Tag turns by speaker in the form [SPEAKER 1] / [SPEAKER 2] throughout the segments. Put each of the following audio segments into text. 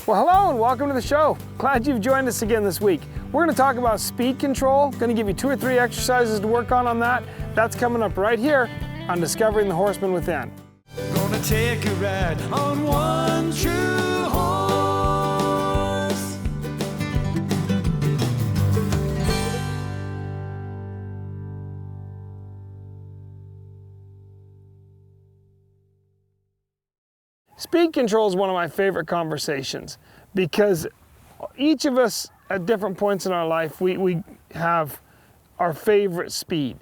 [SPEAKER 1] Well, hello and welcome to the show. Glad you've joined us again this week. We're going to talk about speed control. Going to give you 2 or 3 exercises to work on that. That's coming up right here on Discovering the Horseman Within.
[SPEAKER 2] Gonna take a ride on one true horse.
[SPEAKER 1] Speed control is one of my favorite conversations because each of us at different points in our life, we have our favorite speed.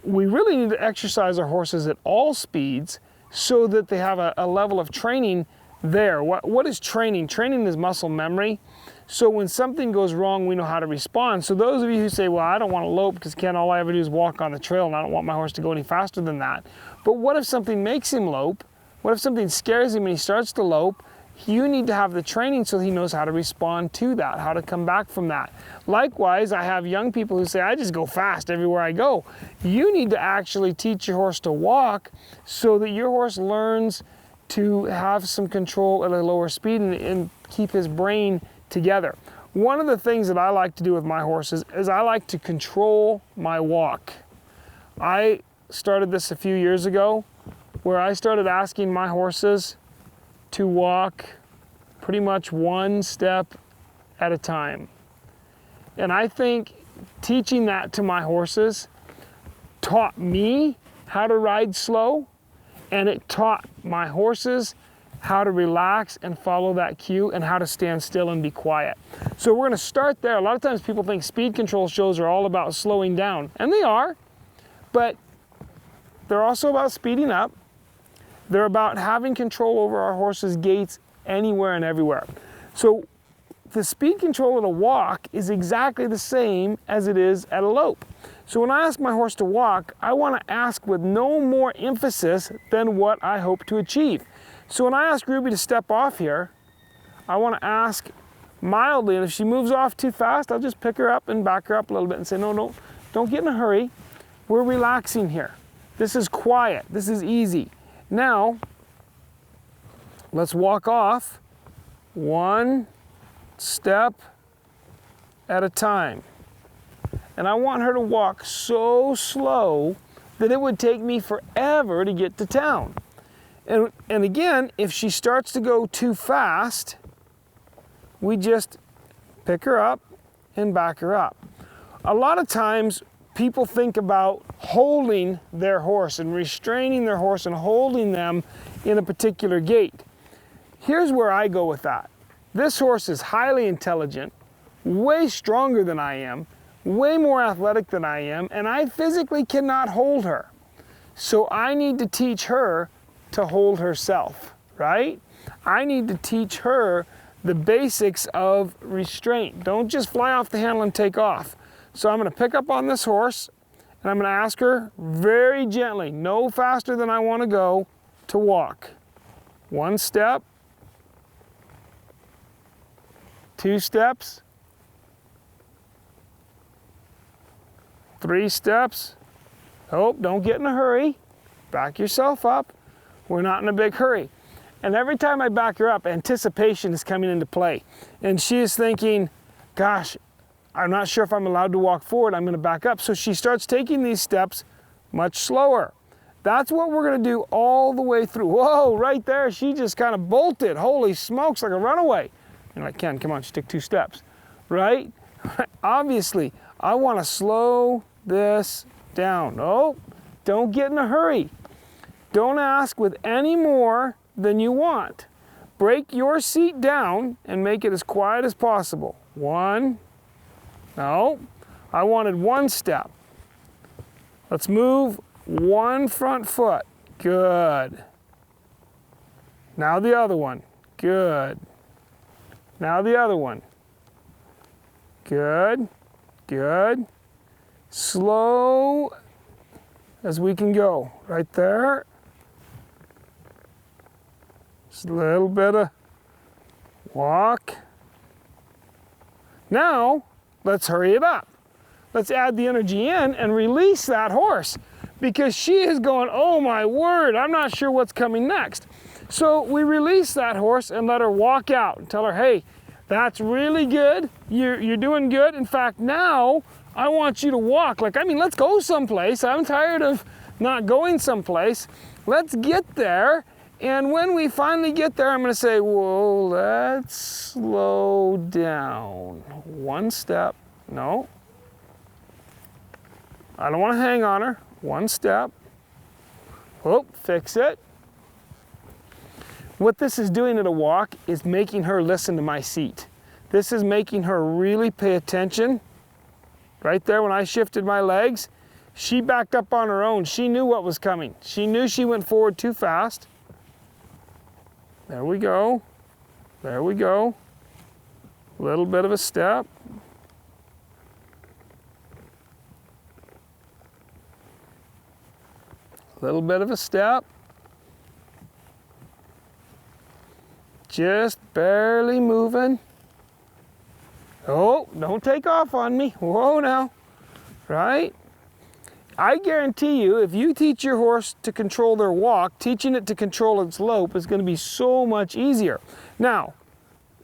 [SPEAKER 1] We really need to exercise our horses at all speeds so that they have a level of training there. What is training? Training is muscle memory. So when something goes wrong, we know how to respond. So those of you who say, well, I don't want to lope because Ken, all I ever do is walk on the trail and I don't want my horse to go any faster than that. But what if something makes him lope? What if something scares him and he starts to lope? You need to have the training so he knows how to respond to that, how to come back from that. Likewise, I have young people who say, I just go fast everywhere I go. You need to actually teach your horse to walk so that your horse learns to have some control at a lower speed and keep his brain together. One of the things that I like to do with my horses is I like to control my walk. I started this a few years ago where I started asking my horses to walk pretty much one step at a time. And I think teaching that to my horses taught me how to ride slow, and it taught my horses how to relax and follow that cue and how to stand still and be quiet. So we're gonna start there. A lot of times people think speed control shows are all about slowing down, and they are, but they're also about speeding up. They're about having control over our horses' gaits anywhere and everywhere. So the speed control at a walk is exactly the same as it is at a lope. So when I ask my horse to walk, I want to ask with no more emphasis than what I hope to achieve. So when I ask Ruby to step off here, I want to ask mildly, and if she moves off too fast, I'll just pick her up and back her up a little bit and say, no, don't get in a hurry. We're relaxing here. This is quiet. This is easy. Now, let's walk off one step at a time. And I want her to walk so slow that it would take me forever to get to town. And again, if she starts to go too fast, we just pick her up and back her up. A lot of times, people think about holding their horse and restraining their horse and holding them in a particular gait. Here's where I go with that. This horse is highly intelligent, way stronger than I am, way more athletic than I am, and I physically cannot hold her. So I need to teach her to hold herself, right? I need to teach her the basics of restraint. Don't just fly off the handle and take off. So I'm going to pick up on this horse and I'm going to ask her very gently, no faster than I want to go, to walk. 1 step, 2 steps, 3 steps. Oh, don't get in a hurry. Back yourself up. We're not in a big hurry. And every time I back her up, anticipation is coming into play. And she is thinking, gosh, I'm not sure if I'm allowed to walk forward, I'm going to back up. So she starts taking these steps much slower. That's what we're going to do all the way through. Whoa, right there, she just kind of bolted. Holy smokes, like a runaway. You're like, Ken, come on, stick 2 steps, right? Obviously, I want to slow this down. Oh, don't get in a hurry. Don't ask with any more than you want. Break your seat down and make it as quiet as possible. 1, no, I wanted 1 step. Let's move 1 front foot. Good. Now the other one. Good. Now the other one. Good. Good. Slow as we can go. Right there. Just a little bit of walk. Now, let's hurry it up. Let's add the energy in and release that horse. because she is going, oh my word, I'm not sure what's coming next. So we release that horse and let her walk out and tell her, hey, that's really good. You're doing good. In fact, now I want you to walk. Like, I mean, let's go someplace. I'm tired of not going someplace. Let's get there. And when we finally get there, I'm going to say, whoa, let's slow down. One step. No. I don't want to hang on her. One step. Oh, fix it. What this is doing at a walk is making her listen to my seat. This is making her really pay attention. Right there when I shifted my legs, she backed up on her own. She knew what was coming. She knew she went forward too fast. There we go. There we go. A little bit of a step. A little bit of a step. Just barely moving. Oh, don't take off on me. Whoa now, right? I guarantee you, if you teach your horse to control their walk, teaching it to control its lope is going to be so much easier. Now,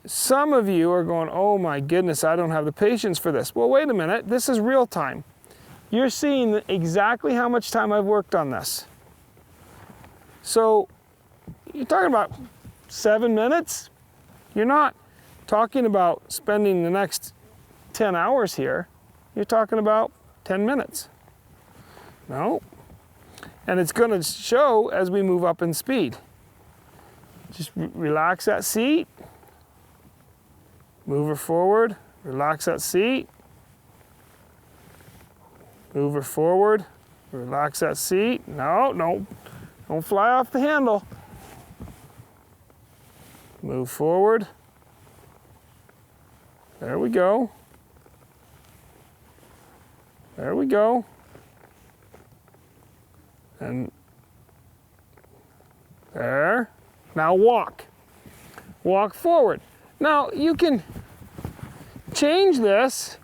[SPEAKER 1] some of you are going, oh my goodness, I don't have the patience for this. Well, wait a minute, this is real time. You're seeing exactly how much time I've worked on this. So, you're talking about 7 minutes? You're not talking about spending the next 10 hours here. You're talking about 10 minutes. No. And it's going to show as we move up in speed. Just relax that seat. Move her forward. Relax that seat. Move her forward. Relax that seat. No, no. Don't fly off the handle. Move forward. There we go. There we go. And there. Now walk. Walk forward. Now you can change this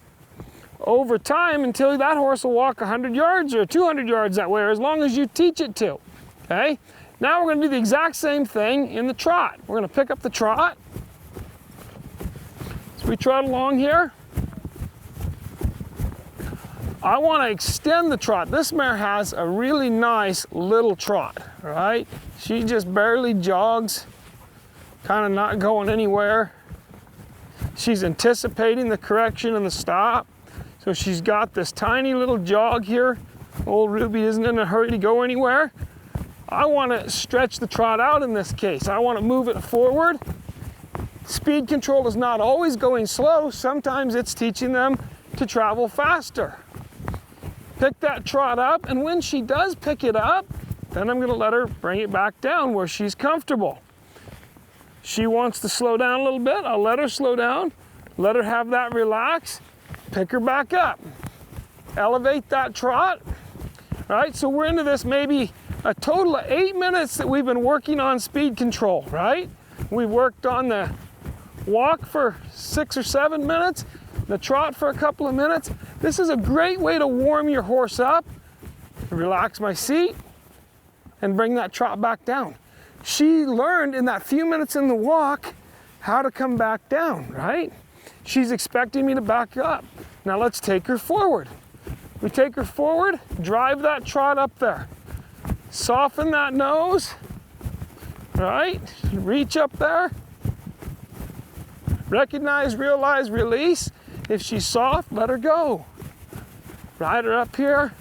[SPEAKER 1] over time until that horse will walk 100 yards or 200 yards that way, or as long as you teach it to. Okay? Now we're going to do the exact same thing in the trot. We're going to pick up the trot. So we trot along here. I want to extend the trot. This mare has a really nice little trot, right? She just barely jogs, kind of not going anywhere. She's anticipating the correction and the stop. So she's got this tiny little jog here. Old Ruby isn't in a hurry to go anywhere. I want to stretch the trot out in this case. I want to move it forward. Speed control is not always going slow. Sometimes it's teaching them to travel faster. Pick that trot up, and when she does pick it up, then I'm going to let her bring it back down where she's comfortable. She wants to slow down a little bit. I'll let her slow down. Let her have that relax. Pick her back up. Elevate that trot. All right, so we're into this maybe a total of 8 minutes that we've been working on speed control, right? We've worked on the walk for 6 or 7 minutes, the trot for a couple of minutes. This is a great way to warm your horse up. Relax my seat and bring that trot back down. She learned in that few minutes in the walk how to come back down, right? She's expecting me to back up. Now let's take her forward. We take her forward, drive that trot up there. Soften that nose, right? Reach up there. Recognize, realize, release. If she's soft, let her go. Ride her up here.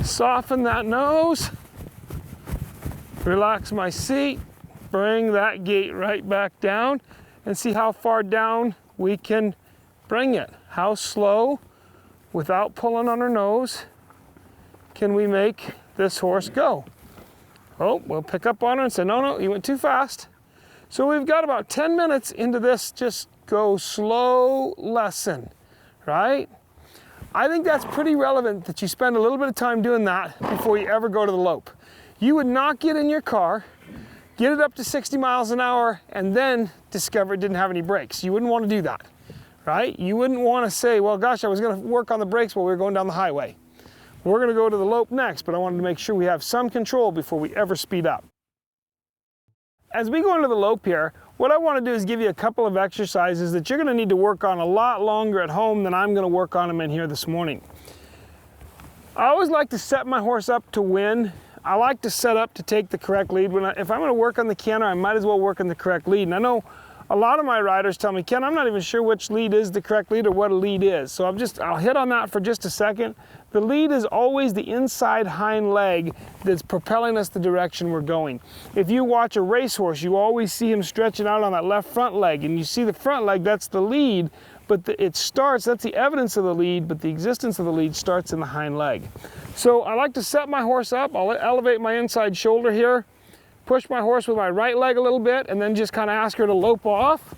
[SPEAKER 1] Soften that nose. Relax my seat. Bring that gait right back down and see how far down we can bring it. How slow, without pulling on her nose, can we make this horse go? Oh, we'll pick up on her and say, no, no, you went too fast. So we've got about 10 minutes into this just go slow lesson, right? I think that's pretty relevant that you spend a little bit of time doing that before you ever go to the lope. You would not get in your car, get it up to 60 miles an hour, and then discover it didn't have any brakes. You wouldn't want to do that, right? You wouldn't want to say, well, gosh, I was going to work on the brakes while we were going down the highway. We're gonna go to the lope next, but I wanted to make sure we have some control before we ever speed up. As we go into the lope here, what I want to do is give you a couple of exercises that you're going to need to work on a lot longer at home than I'm going to work on them in here this morning. I always like to set my horse up to win. I like to set up to take the correct lead. If I'm going to work on the canter, I might as well work on the correct lead. And I know a lot of my riders tell me, Ken, I'm not even sure which lead is the correct lead or what a lead is. So I'll hit on that for just a second. The lead is always the inside hind leg that's propelling us the direction we're going. If you watch a racehorse, you always see him stretching out on that left front leg, and you see the front leg, that's the lead, but that's the evidence of the lead, but the existence of the lead starts in the hind leg. So I like to set my horse up. I'll elevate my inside shoulder here, push my horse with my right leg a little bit, and then just kind of ask her to lope off.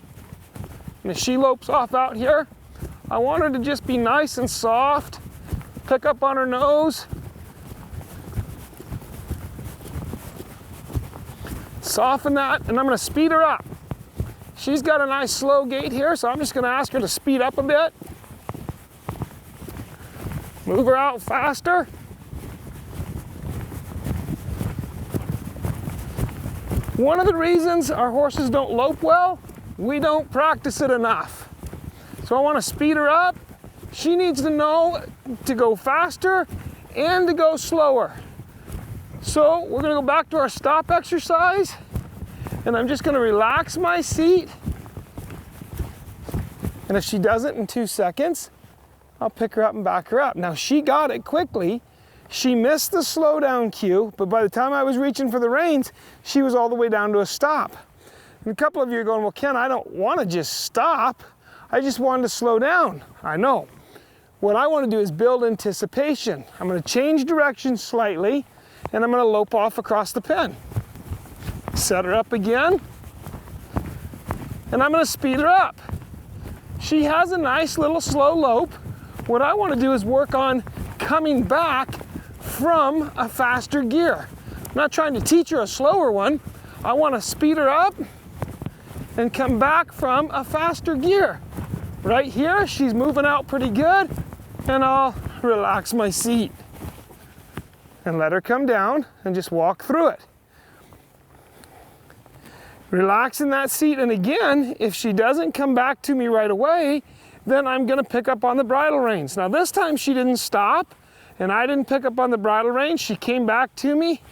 [SPEAKER 1] And as she lopes off out here, I want her to just be nice and soft. Pick up on her nose. Soften that, and I'm going to speed her up. She's got a nice slow gait here, so I'm just going to ask her to speed up a bit. Move her out faster. One of the reasons our horses don't lope well, we don't practice it enough. So I want to speed her up. She needs to know to go faster and to go slower. So we're going to go back to our stop exercise, and I'm just going to relax my seat. And if she does it in 2 seconds, I'll pick her up and back her up. Now she got it quickly. She missed the slow down cue, but by the time I was reaching for the reins, she was all the way down to a stop. And a couple of you are going, well, Ken, I don't want to just stop. I just wanted to slow down. I know. What I want to do is build anticipation. I'm going to change direction slightly, and I'm going to lope off across the pen. Set her up again, and I'm going to speed her up. She has a nice little slow lope. What I want to do is work on coming back from a faster gear. I'm not trying to teach her a slower one. I want to speed her up and come back from a faster gear. Right here, she's moving out pretty good, and I'll relax my seat and let her come down and just walk through it. Relax in that seat, and again, if she doesn't come back to me right away, then I'm gonna pick up on the bridle reins. Now this time she didn't stop, and I didn't pick up on the bridle reins. She came back to me,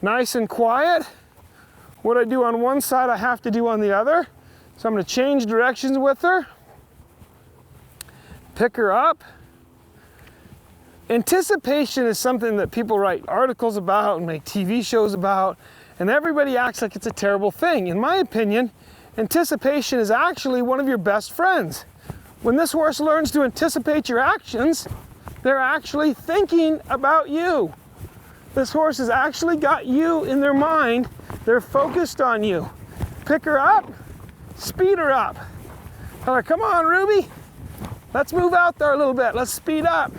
[SPEAKER 1] nice and quiet. What I do on one side, I have to do on the other. So I'm gonna change directions with her, pick her up. Anticipation is something that people write articles about and make TV shows about, and everybody acts like it's a terrible thing. In my opinion, anticipation is actually one of your best friends. When this horse learns to anticipate your actions, they're actually thinking about you. This horse has actually got you in their mind. They're focused on you. Pick her up, speed her up. Tell her, come on, Ruby. Let's move out there a little bit. Let's speed up.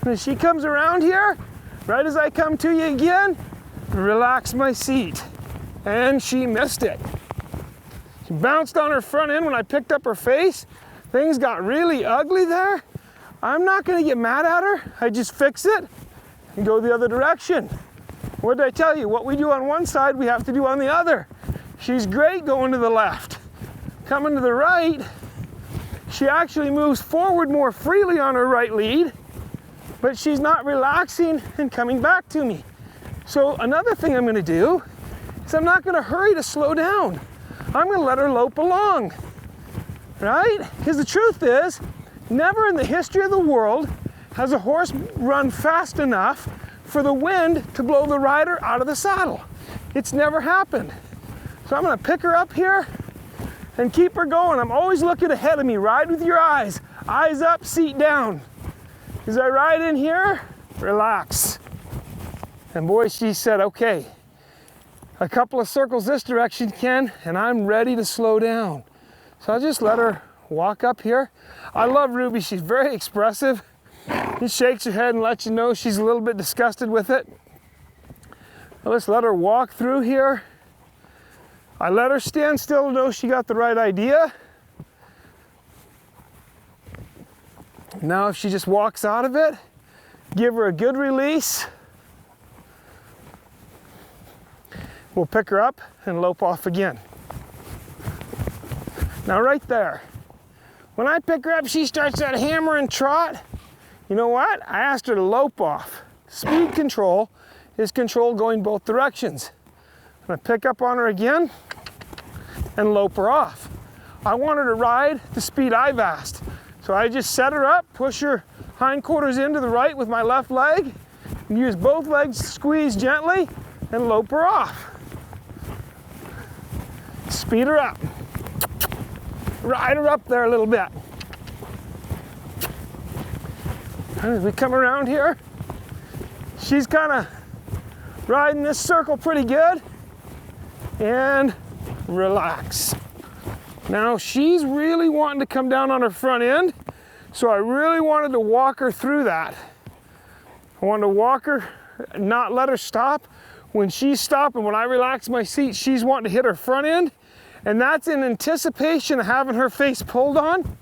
[SPEAKER 1] And as she comes around here, right as I come to you again, relax my seat. And she missed it. She bounced on her front end when I picked up her face. Things got really ugly there. I'm not gonna get mad at her. I just fix it and go the other direction. What did I tell you? What we do on one side, we have to do on the other. She's great going to the left. Coming to the right, she actually moves forward more freely on her right lead, but she's not relaxing and coming back to me. So another thing I'm gonna do is I'm not gonna hurry to slow down. I'm gonna let her lope along, right? Because the truth is, never in the history of the world has a horse run fast enough for the wind to blow the rider out of the saddle. It's never happened. So I'm gonna pick her up here and keep her going. I'm always looking ahead of me. Ride with your eyes. Eyes up, seat down. As I ride in here, relax. And boy, she said, okay, a couple of circles this direction, Ken, and I'm ready to slow down. So I'll just let her walk up here. I love Ruby, she's very expressive. She shakes her head and lets you know she's a little bit disgusted with it. I'll just let her walk through here. I let her stand still to know she got the right idea. Now if she just walks out of it, Give her a good release. We'll pick her up and lope off again. Now right there, when I pick her up, she starts that hammer and trot. You know what? I asked her to lope off. Speed control is control going both directions. I'm gonna pick up on her again and lope her off. I want her to ride the speed I've asked. So I just set her up, push her hindquarters into the right with my left leg, use both legs to squeeze gently, and lope her off. Speed her up. Ride her up there a little bit. As we come around here, she's kind of riding this circle pretty good. And relax. Now she's really wanting to come down on her front end, so I really wanted to walk her through that. I wanted to walk her, not let her stop. When she's stopping, when I relax my seat, she's wanting to hit her front end, and that's in anticipation of having her face pulled on.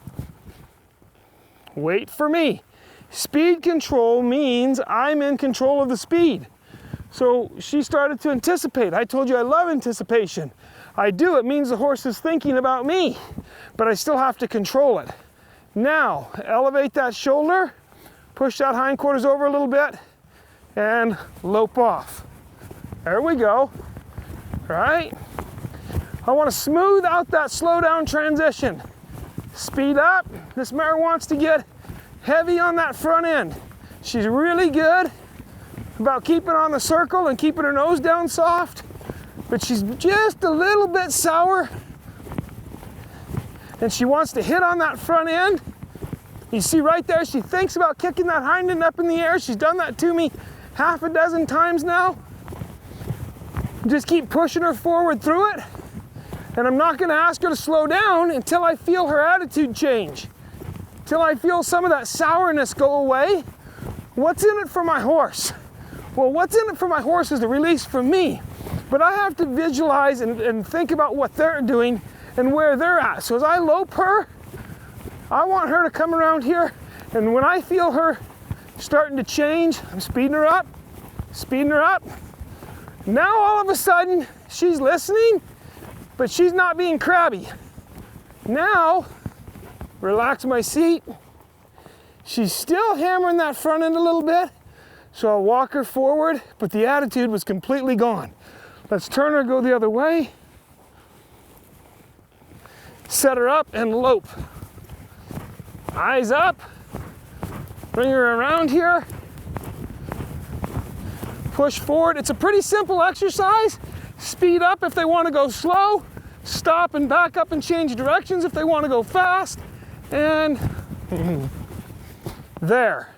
[SPEAKER 1] Wait for me. Speed control means I'm in control of the speed. So she started to anticipate. I told you I love anticipation. I do. It means the horse is thinking about me, but I still have to control it. Now, elevate that shoulder, push that hindquarters over a little bit, and lope off. There we go. Right? I want to smooth out that slow down transition. Speed up. This mare wants to get heavy on that front end. She's really good about keeping on the circle and keeping her nose down soft, but she's just a little bit sour, and she wants to hit on that front end. You see right there, she thinks about kicking that hind end up in the air. She's done that to me half a dozen times now. Just keep pushing her forward through it, and I'm not going to ask her to slow down until I feel her attitude change, till I feel some of that sourness go away. What's in it for my horse? Well, what's in it for my horse is the release from me, but I have to visualize and think about what they're doing and where they're at. So as I lope her, I want her to come around here, and when I feel her starting to change, I'm speeding her up, speeding her up. Now all of a sudden, she's listening, but she's not being crabby. Now, relax my seat. She's still hammering that front end a little bit, so I'll walk her forward, but the attitude was completely gone. Let's turn her, go the other way. Set her up and lope. Eyes up. Bring her around here. Push forward. It's a pretty simple exercise. Speed up if they want to go slow. Stop and back up and change directions if they want to go fast. And there.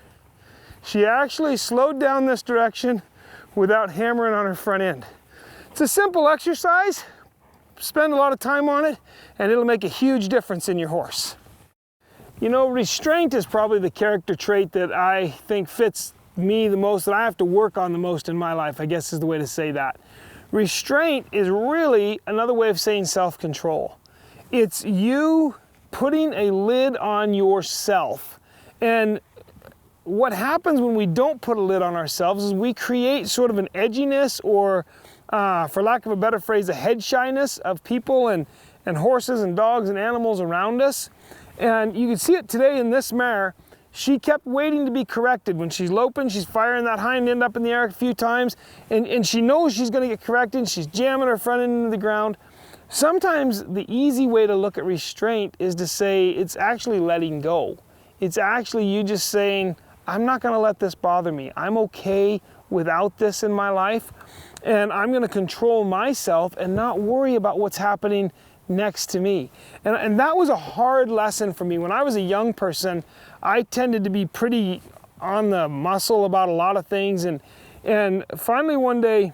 [SPEAKER 1] She actually slowed down this direction without hammering on her front end. It's a simple exercise. Spend a lot of time on it, and it'll make a huge difference in your horse. You know, restraint is probably the character trait that I think fits me the most, that I have to work on the most in my life, I guess is the way to say that. Restraint is really another way of saying self-control. It's you putting a lid on yourself. And what happens when we don't put a lid on ourselves is we create sort of an edginess, or for lack of a better phrase, a head shyness of people and horses and dogs and animals around us. And you can see it today in this mare. She kept waiting to be corrected. When she's loping, she's firing that hind end up in the air a few times, and she knows she's going to get corrected. She's jamming her front end into the ground. Sometimes the easy way to look at restraint is to say it's actually letting go. It's actually you just saying, I'm not going to let this bother me. I'm okay without this in my life, and I'm going to control myself and not worry about what's happening next to me. And that was a hard lesson for me. When I was a young person, I tended to be pretty on the muscle about a lot of things, and finally one day,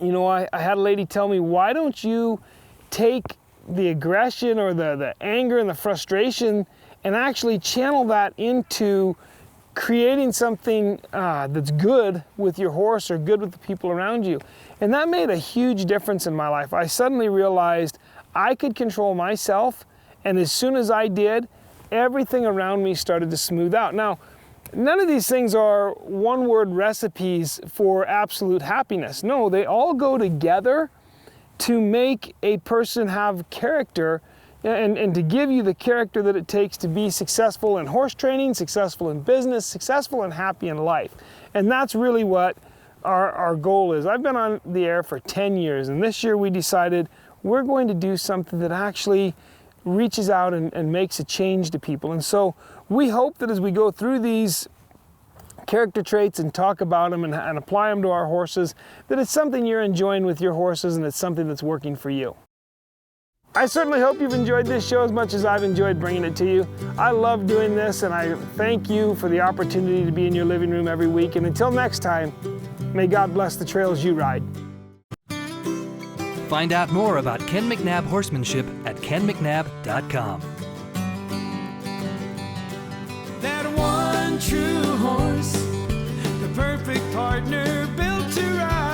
[SPEAKER 1] you know, I had a lady tell me, why don't you take the aggression or the anger and the frustration and actually channel that into creating something that's good with your horse or good with the people around you. And that made a huge difference in my life. I suddenly realized I could control myself, and as soon as I did, everything around me started to smooth out. Now, None of these things are one-word recipes for absolute happiness. No, they all go together to make a person have character and to give you the character that it takes to be successful in horse training, successful in business, successful and happy in life. And that's really what our goal is. I've been on the air for 10 years, and this year we decided we're going to do something that actually reaches out and makes a change to people. And so we hope that as we go through these character traits and talk about them and apply them to our horses, that it's something you're enjoying with your horses and it's something that's working for you. I certainly hope you've enjoyed this show as much as I've enjoyed bringing it to you. I love doing this, and I thank you for the opportunity to be in your living room every week. And until next time, may God bless the trails you ride.
[SPEAKER 3] Find out more about Ken McNabb horsemanship at kenmcnabb.com.
[SPEAKER 2] That one true horse, the perfect partner built to ride.